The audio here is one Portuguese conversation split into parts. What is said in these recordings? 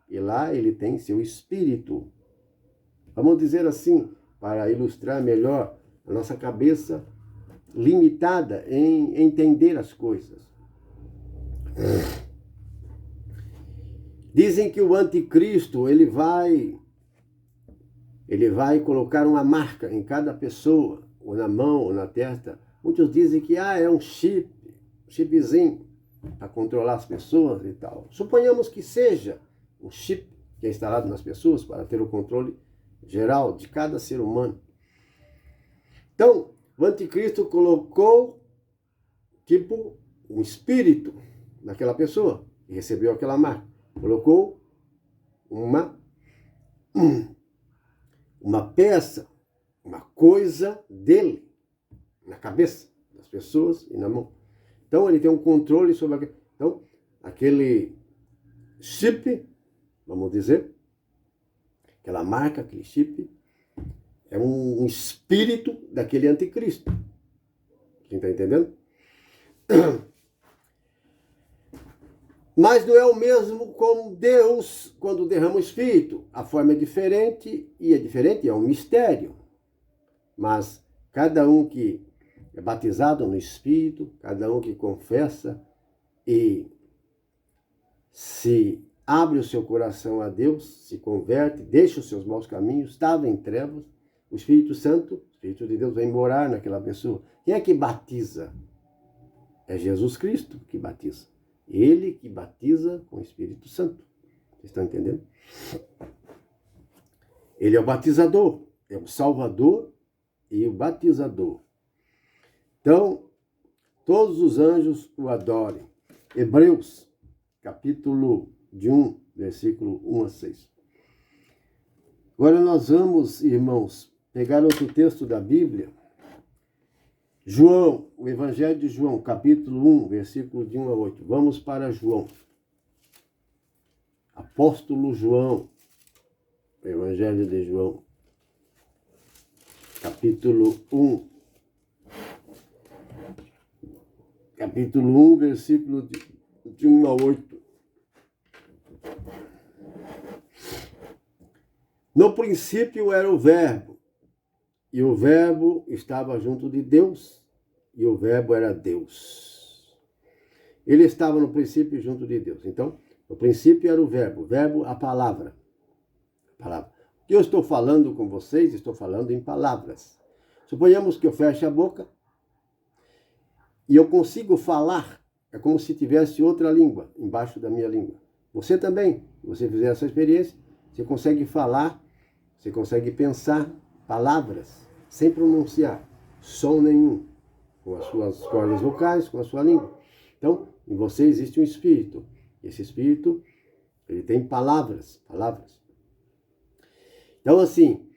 e lá ele tem seu espírito. Vamos dizer assim, para ilustrar melhor a nossa cabeça limitada em entender as coisas. Dizem que o anticristo, ele vai colocar uma marca em cada pessoa, ou na mão, ou na testa. Muitos dizem que é um chipzinho, para controlar as pessoas e tal. Suponhamos que seja um chip que é instalado nas pessoas para ter o controle geral de cada ser humano. Então, o anticristo colocou, tipo, um espírito naquela pessoa, que recebeu aquela marca. Colocou uma peça, uma coisa dele, na cabeça das pessoas e na mão. Então, ele tem um controle sobre aquele chip, vamos dizer, aquela marca, aquele chip, é um espírito daquele anticristo. Quem está entendendo? Mas não é o mesmo como Deus, quando derrama o Espírito. A forma é diferente, é um mistério. Mas cada um que é batizado no Espírito, cada um que confessa e se abre o seu coração a Deus, se converte, deixa os seus maus caminhos, estava em trevas, o Espírito Santo, o Espírito de Deus, vem morar naquela pessoa. Quem é que batiza? É Jesus Cristo que batiza. Ele que batiza com o Espírito Santo. Vocês estão entendendo? Ele é o batizador, é o salvador e o batizador. Então, todos os anjos o adorem. Hebreus, capítulo 1, versículo 1 a 6. Agora nós vamos, irmãos, pegar outro texto da Bíblia. João, o Evangelho de João, capítulo 1, versículo de 1 a 8. Vamos para João. Apóstolo João, Evangelho de João, capítulo 1. Capítulo 1, versículo de 1 a 8. No princípio era o Verbo, e o Verbo estava junto de Deus, e o Verbo era Deus. Ele estava no princípio junto de Deus. Então, no princípio era o Verbo, a palavra. O que eu estou falando com vocês, estou falando em palavras. Suponhamos que eu feche a boca e eu consigo falar, é como se tivesse outra língua embaixo da minha língua. Você também, se você fizer essa experiência, você consegue falar, você consegue pensar palavras sem pronunciar som nenhum, com as suas cordas vocais, com a sua língua. Então, em você existe um espírito. Esse espírito, ele tem palavras. Então, assim,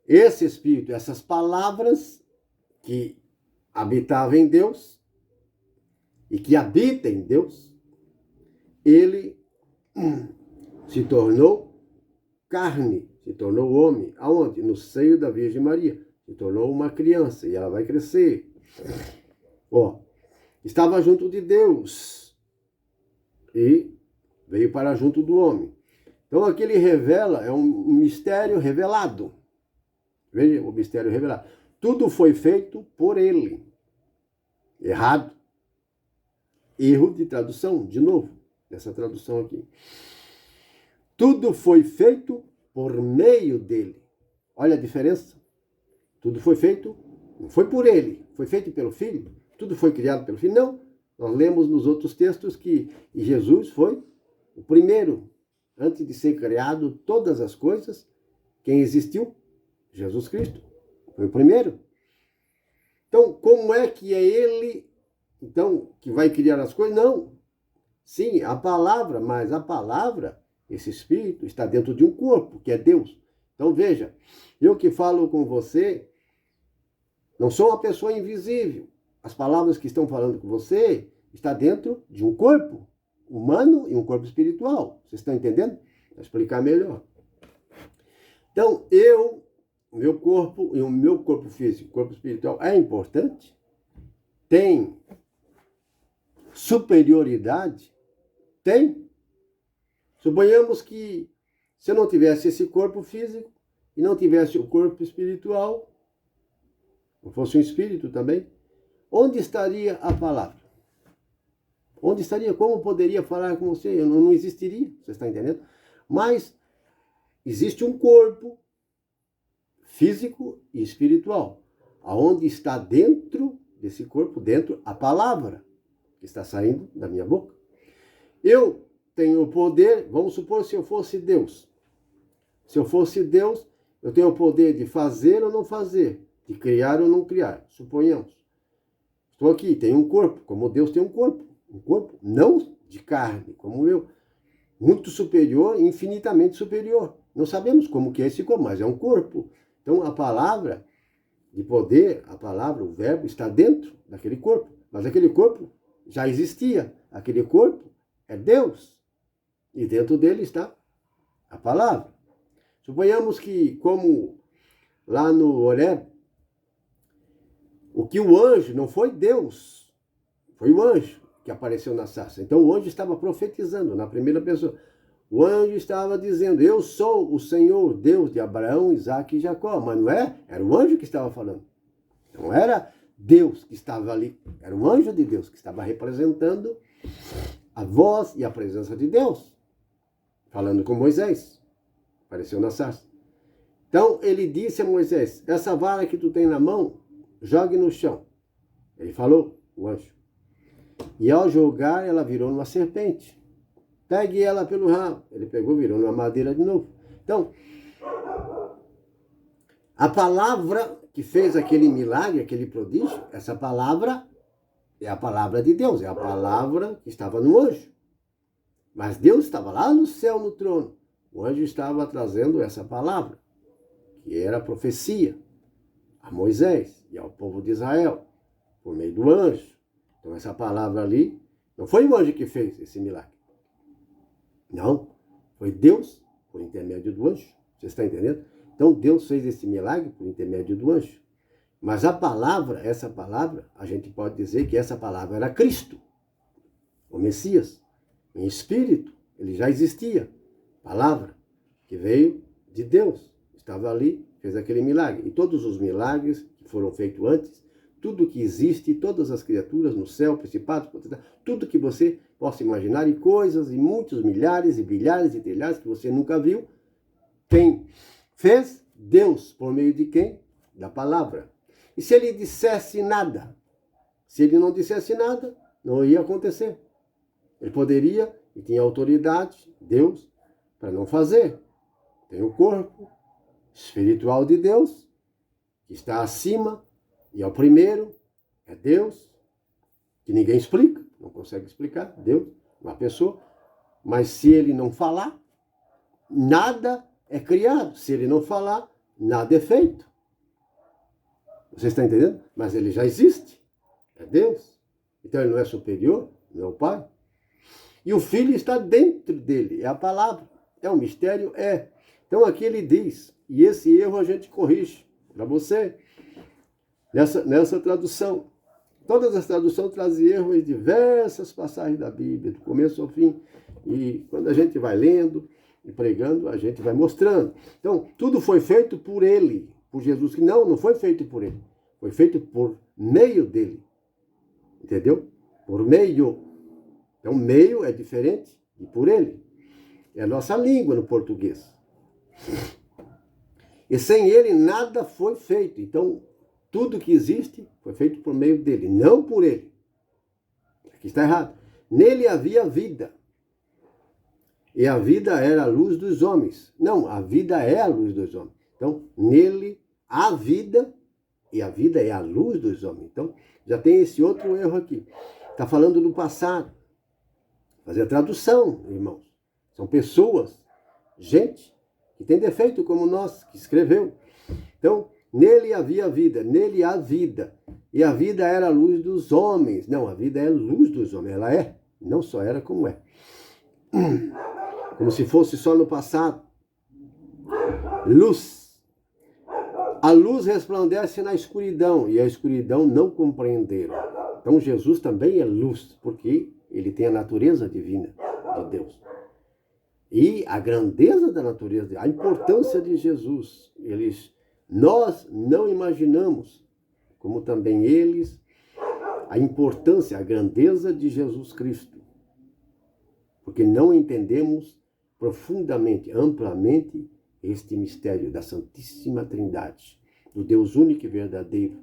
esse espírito, essas palavras que habitavam em Deus e que habita em Deus, ele se tornou carne, se tornou homem. Aonde? No seio da Virgem Maria. Se tornou uma criança e ela vai crescer. Estava junto de Deus e veio para junto do homem. Então aqui ele revela, é um mistério revelado. Veja o mistério revelado. Tudo foi feito por ele. Errado. Erro de tradução, de novo, nessa tradução aqui. Tudo foi feito por meio dele. Olha a diferença. Tudo foi feito, não foi por ele, foi feito pelo Filho. Tudo foi criado pelo Filho. Não, nós lemos nos outros textos que Jesus foi o primeiro. Antes de ser criado todas as coisas, quem existiu? Jesus Cristo. Foi o primeiro. Então, como é que é ele, então, que vai criar as coisas? Não. Sim, a palavra, mas a palavra, esse Espírito, está dentro de um corpo, que é Deus. Então, veja, eu que falo com você, não sou uma pessoa invisível. As palavras que estão falando com você estão dentro de um corpo humano e um corpo espiritual. Vocês estão entendendo? Vou explicar melhor. Então, o meu corpo e o meu corpo físico, o corpo espiritual é importante? Tem superioridade? Tem. Suponhamos que se eu não tivesse esse corpo físico e não tivesse o corpo espiritual, não fosse um espírito também, onde estaria a palavra? Onde estaria? Como poderia falar com você? Eu não existiria, você está entendendo? Mas existe um corpo físico e espiritual, aonde está dentro desse corpo, dentro a palavra que está saindo da minha boca. Eu tenho o poder, vamos supor se eu fosse Deus. Se eu fosse Deus, eu tenho o poder de fazer ou não fazer, de criar ou não criar, suponhamos. Estou aqui, tenho um corpo, como Deus tem um corpo não de carne, como eu, muito superior, infinitamente superior. Não sabemos como que é esse corpo, mas é um corpo. Então a palavra de poder, a palavra, o verbo, está dentro daquele corpo. Mas aquele corpo já existia. Aquele corpo é Deus. E dentro dele está a palavra. Suponhamos que, como lá no Horeb, o que o anjo, não foi Deus, foi o anjo que apareceu na sarça. Então o anjo estava profetizando na primeira pessoa. O anjo estava dizendo, eu sou o Senhor, Deus de Abraão, Isaque e Jacó. Mas não é? Era o anjo que estava falando. Não era Deus que estava ali. Era um anjo de Deus que estava representando a voz e a presença de Deus. Falando com Moisés. Apareceu na sarça. Então ele disse a Moisés, essa vara que tu tem na mão, jogue no chão. Ele falou, o anjo. E ao jogar, ela virou numa serpente. Pegue ela pelo rabo. Ele pegou, virou numa madeira de novo. Então, a palavra que fez aquele milagre, aquele prodígio, essa palavra é a palavra de Deus, é a palavra que estava no anjo. Mas Deus estava lá no céu, no trono. O anjo estava trazendo essa palavra, que era a profecia, a Moisés e ao povo de Israel, por meio do anjo. Então essa palavra ali, não foi o anjo que fez esse milagre. Não, foi Deus por intermédio do anjo. Você está entendendo? Então Deus fez esse milagre por intermédio do anjo. Mas a palavra, essa palavra, a gente pode dizer que essa palavra era Cristo, o Messias, em espírito. Ele já existia. Palavra que veio de Deus. Estava ali, fez aquele milagre. E todos os milagres que foram feitos antes, tudo que existe, todas as criaturas no céu, principados, tudo que você possa imaginar, e coisas, e muitos milhares, e bilhares, e trilhares que você nunca viu, quem fez? Deus, por meio de quem? Da palavra. E se ele dissesse nada? Se ele não dissesse nada, não ia acontecer. Ele poderia, e tinha autoridade, Deus, para não fazer. Tem o corpo espiritual de Deus, que está acima, e é o primeiro, é Deus, que ninguém explica, não consegue explicar, Deus, uma pessoa. Mas se ele não falar, nada é criado. Se ele não falar, nada é feito. Você está entendendo? Mas ele já existe, é Deus. Então ele não é superior, não é o Pai. E o Filho está dentro dele, é a palavra, é um mistério, é. Então aqui ele diz, e esse erro a gente corrige para você, nessa tradução. Todas as traduções trazem erros em diversas passagens da Bíblia, do começo ao fim. E quando a gente vai lendo e pregando, a gente vai mostrando. Então, tudo foi feito por ele, por Jesus. Não foi feito por ele. Foi feito por meio dele. Entendeu? Por meio. Então, meio é diferente de por ele. É a nossa língua no português. E sem ele, nada foi feito. Então, tudo que existe foi feito por meio dele, não por ele. Aqui está errado. Nele havia vida. E a vida era a luz dos homens. Não, a vida é a luz dos homens. Então, nele há vida, e a vida é a luz dos homens. Então, já tem esse outro erro aqui. Está falando do passado. Fazer a tradução, irmãos. São pessoas, gente, que tem defeito como nós, que escreveu. Então, nele havia vida, nele há vida. E a vida era a luz dos homens. Não, a vida é a luz dos homens. Ela é, não só era como é. Como se fosse só no passado. Luz. A luz resplandece na escuridão, e a escuridão não compreenderam. Então Jesus também é luz, porque ele tem a natureza divina de Deus. E a grandeza da natureza, a importância de Jesus, nós não imaginamos, como também eles, a importância, a grandeza de Jesus Cristo. Porque não entendemos profundamente, amplamente, este mistério da Santíssima Trindade, do Deus único e verdadeiro,